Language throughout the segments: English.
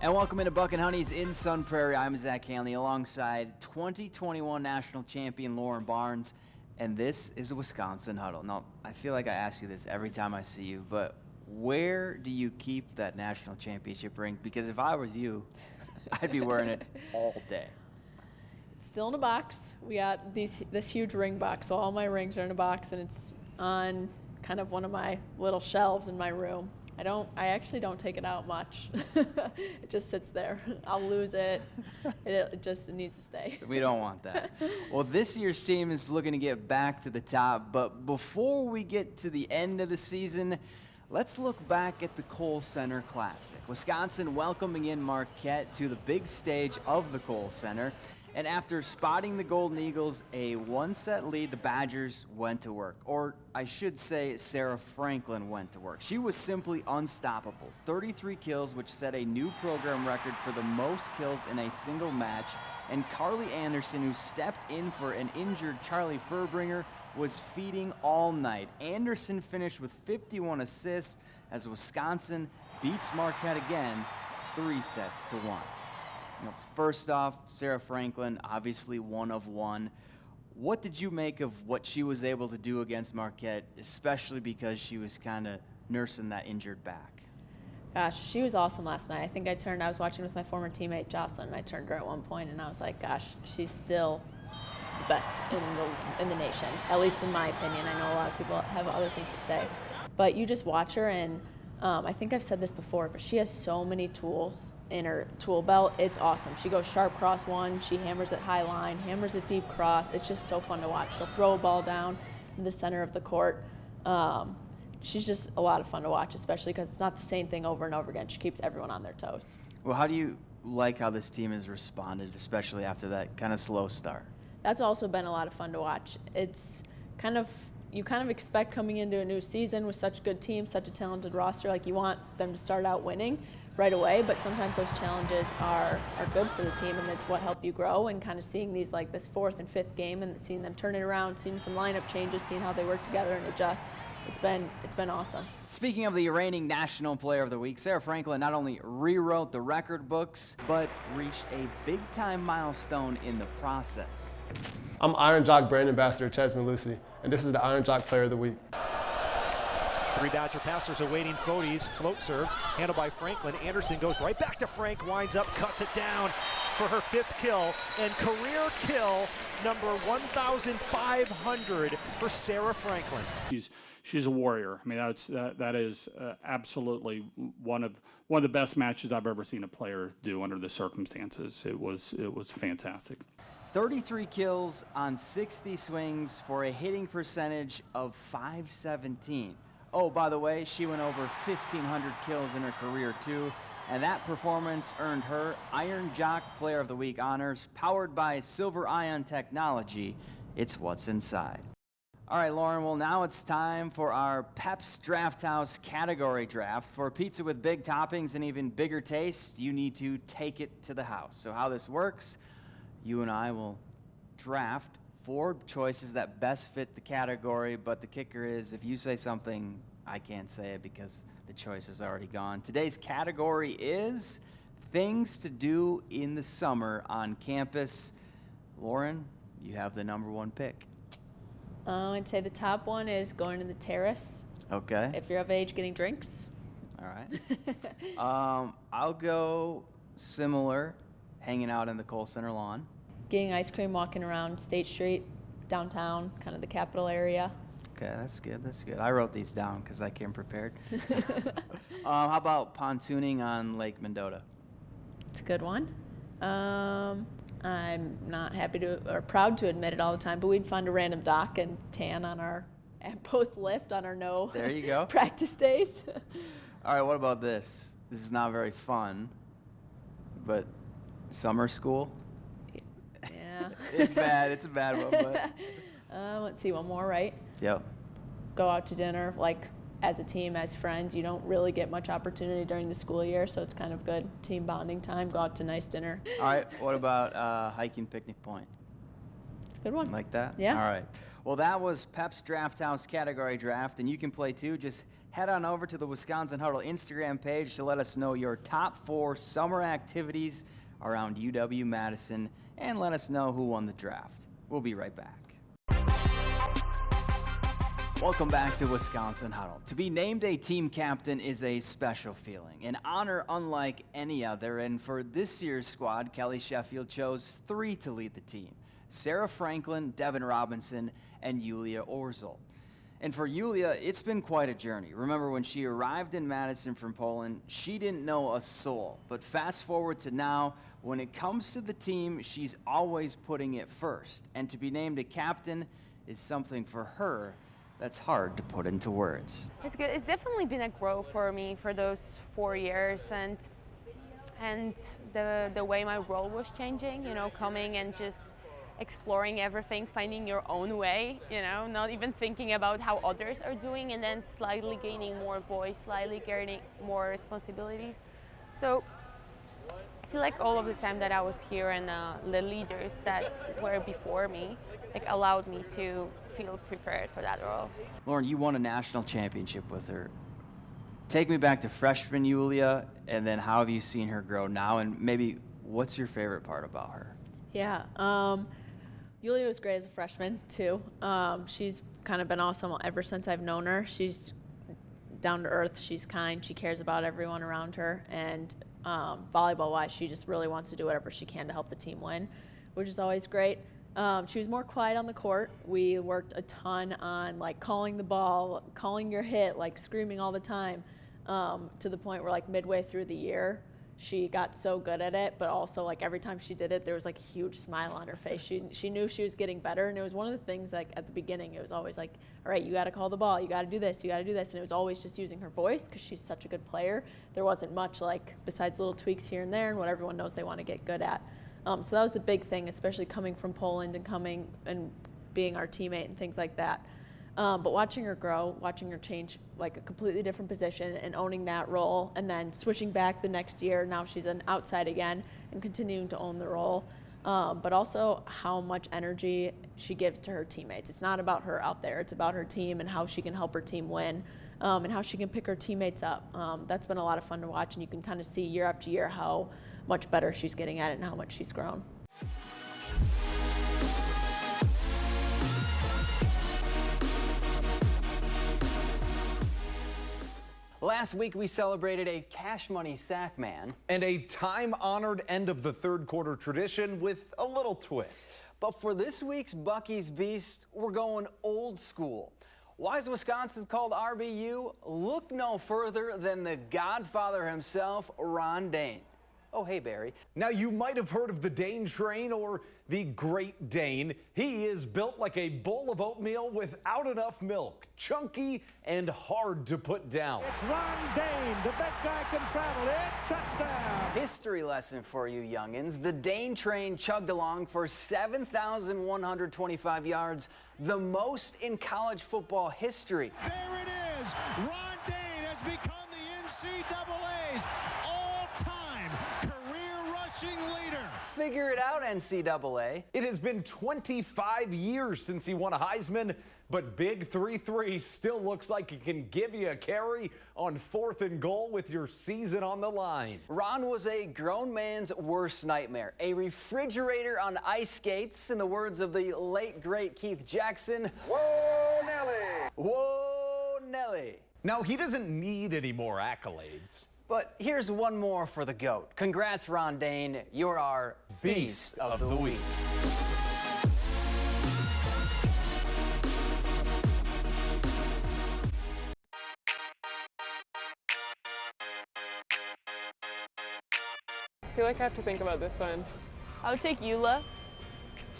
And welcome into Buck and Honey's in Sun Prairie. I'm Zach Hanley alongside 2021 national champion Lauren Barnes, and this is a Wisconsin Huddle. Now, I feel like I ask you this every time I see you, but where do you keep that national championship ring? Because if I was you, I'd be wearing it all day. It's still in a box. We got this huge ring box, so all my rings are in a box, and it's on kind of one of my little shelves in my room. I actually don't take it out much. It just sits there. I'll lose it. It needs to stay. We don't want that. Well, this year's team is looking to get back to the top, but before we get to the end of the season, let's look back at the Kohl Center Classic. Wisconsin welcoming in Marquette to the big stage of the Kohl Center. And after spotting the Golden Eagles a one-set lead, the Badgers went to work. Or I should say Sarah Franklin went to work. She was simply unstoppable. 33 kills, which set a new program record for the most kills in a single match. And Carly Anderson, who stepped in for an injured Charlie Furbringer, was feeding all night. Anderson finished with 51 assists as Wisconsin beats Marquette again 3-1. First off, Sarah Franklin, obviously one of one. What did you make of what she was able to do against Marquette, especially because she was kind of nursing that injured back? Gosh, she was awesome last night. I was watching with my former teammate Jocelyn, and I turned to her at one point, and I was like, gosh, she's still the best in the nation, at least in my opinion. I know a lot of people have other things to say. But you just watch her, and I think I've said this before, but she has so many tools in her tool belt. It's awesome. She goes sharp cross one, she hammers it high line, hammers it deep cross. It's just so fun to watch. She'll throw a ball down in the center of the court. She's just a lot of fun to watch, especially because it's not the same thing over and over again. She keeps everyone on their toes. Well, how do you like how this team has responded, especially after that kind of slow start? That's also been a lot of fun to watch. It's you kind of expect coming into a new season with such a good team, such a talented roster, like you want them to start out winning right away, but sometimes those challenges are good for the team, and it's what help you grow. And kind of seeing these, like this fourth and fifth game, and seeing them turn it around, seeing some lineup changes, seeing how they work together and adjust, it's been awesome. Speaking of the reigning National Player of the Week, Sarah Franklin not only rewrote the record books, but reached a big-time milestone in the process. I'm Iron Jock brand ambassador Chesman Lucy, and this is the Iron Jock Player of the Week. Three Badger passers awaiting Fodes. Float serve, handled by Franklin. Anderson goes right back to Frank, winds up, cuts it down for her 5th kill, and career kill number 1,500 for Sarah Franklin. She's a warrior. I mean, that is absolutely one of the best matches I've ever seen a player do under the circumstances. It was fantastic. 33 kills on 60 swings for a hitting percentage of .517. Oh, by the way, she went over 1,500 kills in her career too, and that performance earned her Iron Jock Player of the Week honors, powered by Silver Ion Technology. It's what's inside. All right, Lauren, well, now it's time for our Pep's Draft House category draft. For pizza with big toppings and even bigger taste, you need to take it to the house. So how this works, you and I will draft 4 choices that best fit the category, but the kicker is if you say something, I can't say it because the choice is already gone. Today's category is things to do in the summer on campus. Lauren, you have the number 1 pick. I'd say the top one is going to the terrace. Okay. If you're of age, getting drinks. All right. I'll go similar, hanging out in the Kohl Center lawn. Getting ice cream, walking around State Street, downtown, kind of the capital area. Okay, that's good. That's good. I wrote these down because I came prepared. How about pontooning on Lake Mendota? It's a good one. I'm not proud to admit it all the time, but we'd find a random dock and tan on our post lift on our There you go. practice days. All right, what about this? This is not very fun, but summer school? Yeah. It's bad. It's a bad one, but. Let's see, one more, right? Yep. Go out to dinner, like as a team, as friends. You don't really get much opportunity during the school year, so it's kind of good team bonding time. Go out to nice dinner. All right, what about hiking Picnic Point? It's a good one. Like that? Yeah. All right. Well, that was Pep's Draft House category draft, and you can play too. Just head on over to the Wisconsin Huddle Instagram page to let us know your top 4 summer activities around UW-Madison and let us know who won the draft. We'll be right back. Welcome back to Wisconsin Huddle. To be named a team captain is a special feeling, an honor unlike any other, and for this year's squad, Kelly Sheffield chose 3 to lead the team: Sarah Franklin, Devin Robinson, and Yulia Orzel. And for Yulia, it's been quite a journey. Remember, when she arrived in Madison from Poland, she didn't know a soul. But fast forward to now, when it comes to the team, she's always putting it first. And to be named a captain is something for her that's hard to put into words. It's good. It's definitely been a growth for me for those 4 years, and the way my role was changing, you know, coming and just exploring everything, finding your own way, you know, not even thinking about how others are doing, and then slightly gaining more voice, slightly gaining more responsibilities. So I feel like all of the time that I was here and the leaders that were before me, like, allowed me to feel prepared for that role. Lauren, you won a national championship with her. Take me back to freshman Yulia, and then how have you seen her grow now, and maybe what's your favorite part about her? Yeah, Yulia was great as a freshman too. She's kind of been awesome ever since I've known her. She's down to earth, she's kind, she cares about everyone around her, and volleyball-wise, she just really wants to do whatever she can to help the team win, which is always great. She was more quiet on the court. We worked a ton on like calling the ball, calling your hit, like screaming all the time, to the point where like midway through the year, she got so good at it, but also like every time she did it, there was like a huge smile on her face. She knew she was getting better, and it was one of the things like at the beginning, it was always like, all right, you got to call the ball, you got to do this, you got to do this, and it was always just using her voice because she's such a good player. There wasn't much like besides little tweaks here and there and what everyone knows they want to get good at. So that was the big thing, especially coming from Poland and coming and being our teammate and things like that. But watching her grow, watching her change like a completely different position and owning that role, and then switching back the next year, now she's an outside again and continuing to own the role. But also how much energy she gives to her teammates. It's not about her out there, it's about her team and how she can help her team win, and how she can pick her teammates up. That's been a lot of fun to watch, and you can kind of see year after year how much better she's getting at it and how much she's grown. Last week, we celebrated a cash money sack man. And a time-honored end of the third quarter tradition with a little twist. But for this week's Bucky's Beast, we're going old school. Why is Wisconsin called RBU? Look no further than the godfather himself, Ron Dane. Oh, hey, Barry. Now, you might have heard of the Dane train or the Great Dane. He is built like a bowl of oatmeal without enough milk, chunky and hard to put down. It's Ron Dane. The big guy can travel. It's touchdown. History lesson for you youngins. The Dane train chugged along for 7,125 yards, the most in college football history. There it is. Ron Dane has become the NCAA's all-time career rushing leader. Figure it out, NCAA. It has been 25 years since he won a Heisman, but Big 3-3 still looks like he can give you a carry on 4th and goal with your season on the line. Ron was a grown man's worst nightmare, a refrigerator on ice skates, in the words of the late, great Keith Jackson. Whoa, Nelly. Whoa, Nelly. Now, he doesn't need any more accolades. But here's one more for the GOAT. Congrats, Ron Dane. You're our Beast of the Week. I feel like I have to think about this one. I would take Eula.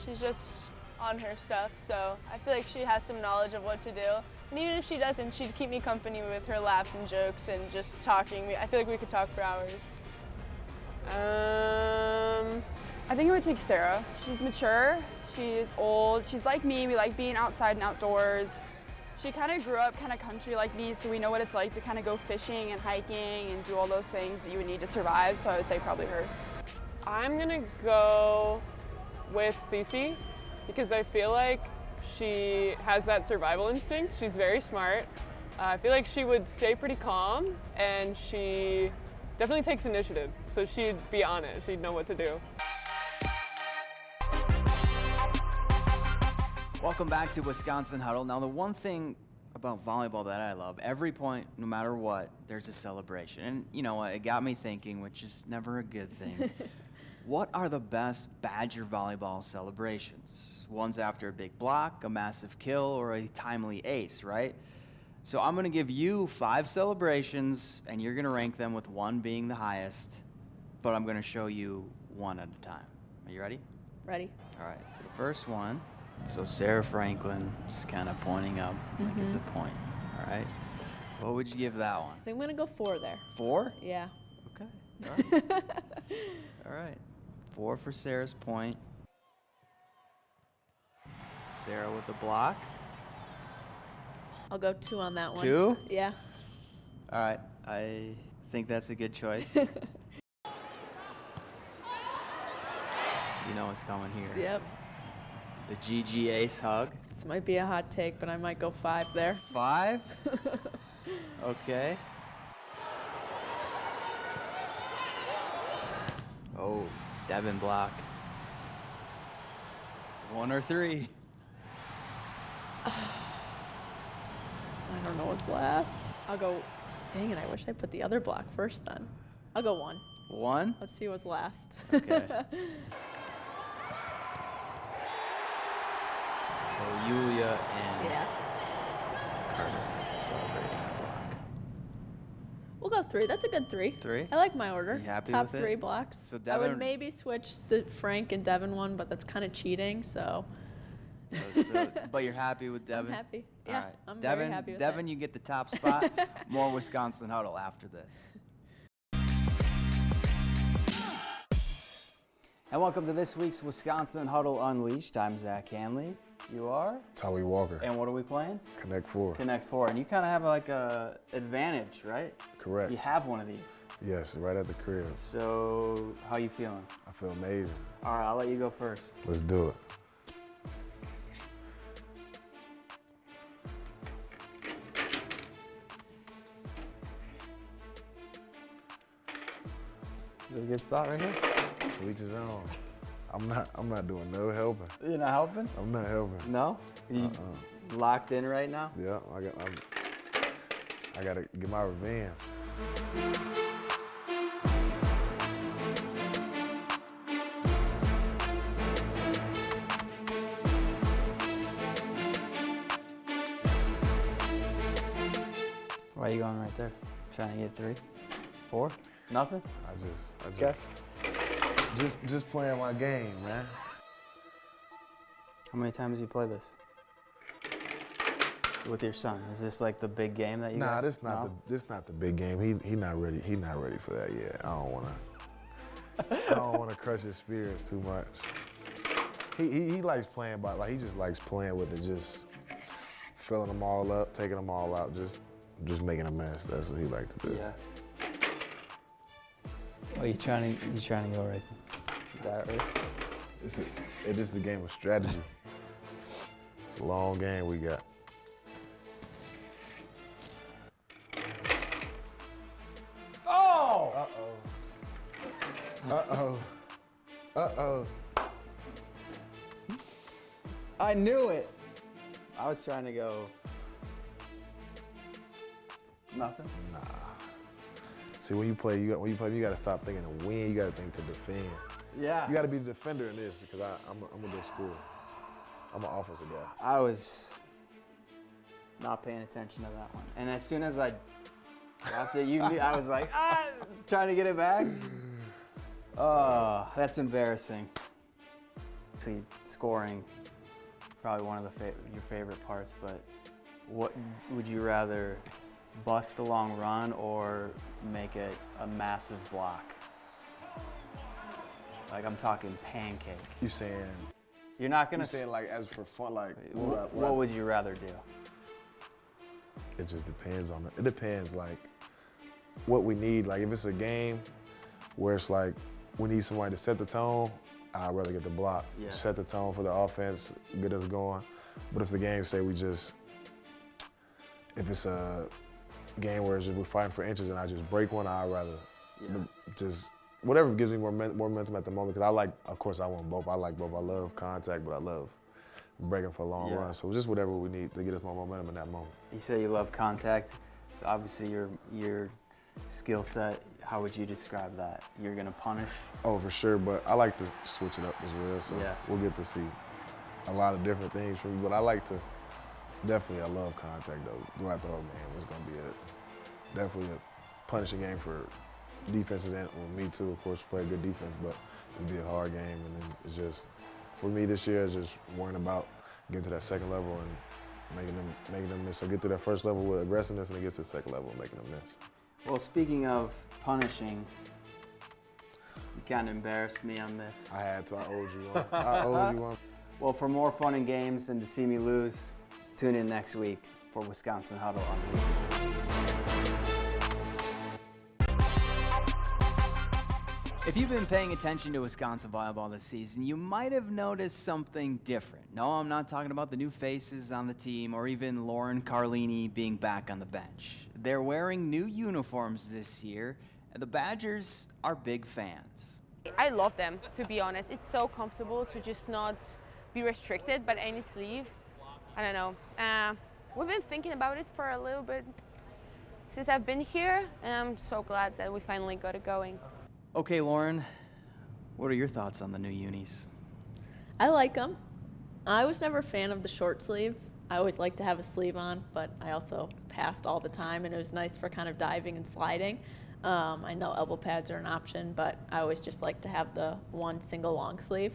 She's just on her stuff, so I feel like she has some knowledge of what to do. And even if she doesn't, she'd keep me company with her laughs and jokes and just talking. I feel like we could talk for hours. I think I would take Sarah. She's mature, she's old, she's like me, we like being outside and outdoors. She kind of grew up kind of country like me, so we know what it's like to kind of go fishing and hiking and do all those things that you would need to survive, so I would say probably her. I'm gonna go with Cece because I feel like she has that survival instinct. She's very smart I feel like she would stay pretty calm, and she definitely takes initiative. So she'd be on it. She'd know what to do. Welcome back to Wisconsin Huddle. Now, the one thing about volleyball that I love, every point, no matter what, there's a celebration. And you know what, it got me thinking, which is never a good thing. What are the best Badger volleyball celebrations? One's after a big block, a massive kill, or a timely ace, right? So I'm going to give you 5 celebrations, and you're going to rank them with 1 being the highest, but I'm going to show you 1 at a time. Are you ready? Ready. All right, so the first one, so Sarah Franklin just kind of pointing up like it's a point. All right. What would you give that one? I think I'm going to go 4 there. 4? Yeah. Okay. All right. All right. 4 for Sarah's point. Sarah with the block. I'll go 2 on that one. 2? Yeah. All right. I think that's a good choice. You know what's coming here. Yep. The GG ace hug. This might be a hot take, but I might go 5 there. 5? Okay. Oh, Devin block. 1 or 3? I don't know what's last. I'll go, dang it, I wish I put the other block first then. I'll go 1. 1? Let's see what's last. Okay. So Yulia and Carter celebrating a block. We'll go 3. That's a good 3. 3? I like my order. You happy Top with 3 it? blocks. So I would Devin, maybe switch the Frank and Devin one, but that's kind of cheating, so. but you're happy with Devin? I'm happy. All Yeah, right. I'm Devin, very happy with Devin, that. you get the top spot. More Wisconsin Huddle after this. And welcome to this week's Wisconsin Huddle Unleashed. I'm Zach Hanley. You are? Tommy Walker. And what are we playing? Connect 4. Connect 4. And you kind of have like a advantage, right? Correct. You have one of these. Yes, right at the crib. So, how you feeling? I feel amazing. All right, I'll let you go first. Let's do it. Is this a good spot right here? To each his own. I'm not doing no helping. You're not helping? I'm not helping. No? You locked in right now? Yeah, I gotta get my revenge. Why are you going right there? Trying to get 3? 4? Nothing? Just playing my game, man. How many times do you play this? With your son? Is this like the big game that you Nah, guys? this not the big game. He not ready. He not ready for that yet. I don't wanna crush his spirits too much. He likes playing, but like he just likes playing with it, just filling them all up, taking them all out, just making a mess. That's what he likes to do. Yeah. Oh, you trying to go right? Is that right? It is a game of strategy. It's a long game we got. Oh! Uh-oh. Uh-oh. I knew it. I was trying to go. Nothing. Nah. See, when you play, you got to stop thinking to win. You got to think to defend. Yeah. You got to be the defender in this because I'm a good scorer. I'm an offensive guy. I was not paying attention to that one, and as soon as I dropped it, I was like, trying to get it back. Oh, that's embarrassing. See, scoring, probably one of your favorite parts, but what would you rather, bust a long run or make it a massive block? Like, I'm talking pancake. You saying? You're not gonna. You saying like as for fun, like what would you rather do? It just depends on it. It depends like what we need. Like if it's a game where it's like we need somebody to set the tone, I'd rather get the block. Yeah. Set the tone for the offense, get us going. But if the game say we just if it's a game where we're fighting for inches and I just break one, I'd rather just whatever gives me more momentum at the moment. Because I like, of course, I want both. I like both. I love contact, but I love breaking for a long run. So just whatever we need to get us more momentum in that moment. You say you love contact, so obviously your skill set, how would you describe that? You're going to punish? Oh, for sure, but I like to switch it up as well, so we'll get to see a lot of different things from me, but I like to, definitely I love contact though, throughout the whole game. It's going to be definitely a punishing game for defenses and me too, of course, play a good defense, but it'll be a hard game, and then it's just, for me this year, it's just worrying about getting to that second level and making them miss. So get to that first level with aggressiveness and then get to the second level and making them miss. Well, speaking of punishing, you kind of embarrassed me on this. I had to. I owed you one. I owed you one. Well, for more fun and games and to see me lose, tune in next week for Wisconsin Huddle Unleashed. If you've been paying attention to Wisconsin volleyball this season, you might have noticed something different. No, I'm not talking about the new faces on the team or even Lauren Carlini being back on the bench. They're wearing new uniforms this year, and the Badgers are big fans. I love them, to be honest. It's so comfortable to just not be restricted by any sleeve. I don't know. We've been thinking about it for a little bit since I've been here, and I'm so glad that we finally got it going. Okay, Lauren, what are your thoughts on the new unis? I like them. I was never a fan of the short sleeve. I always like to have a sleeve on, but I also passed all the time, and it was nice for kind of diving and sliding. I know elbow pads are an option, but I always just like to have the one single long sleeve.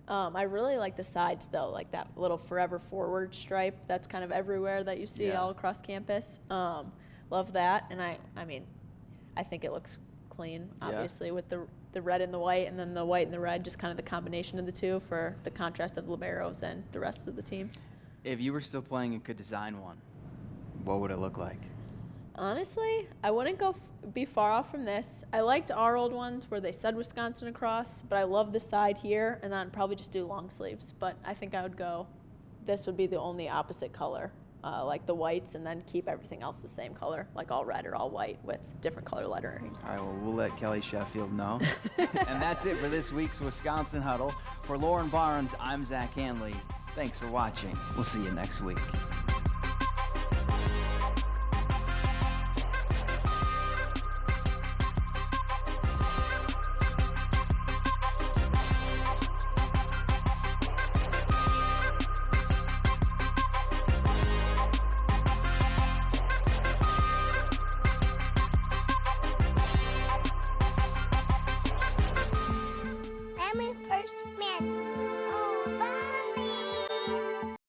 I really like the sides, though, like that little forever forward stripe that's kind of everywhere that you see all across campus. Love that, and I mean, I think it looks clean, obviously, with the red and the white, and then the white and the red, just kind of the combination of the two for the contrast of liberos and the rest of the team. If you were still playing and could design one, what would it look like? Honestly, I wouldn't be far off from this. I liked our old ones where they said Wisconsin across, but I love the side here, and then I'd probably just do long sleeves. But I think I would go, this would be the only opposite color, like the whites, and then keep everything else the same color, like all red or all white with different color lettering. All right, well, we'll let Kelly Sheffield know. And that's it for this week's Wisconsin Huddle. For Lauren Barnes, I'm Zach Hanley. Thanks for watching. We'll see you next week.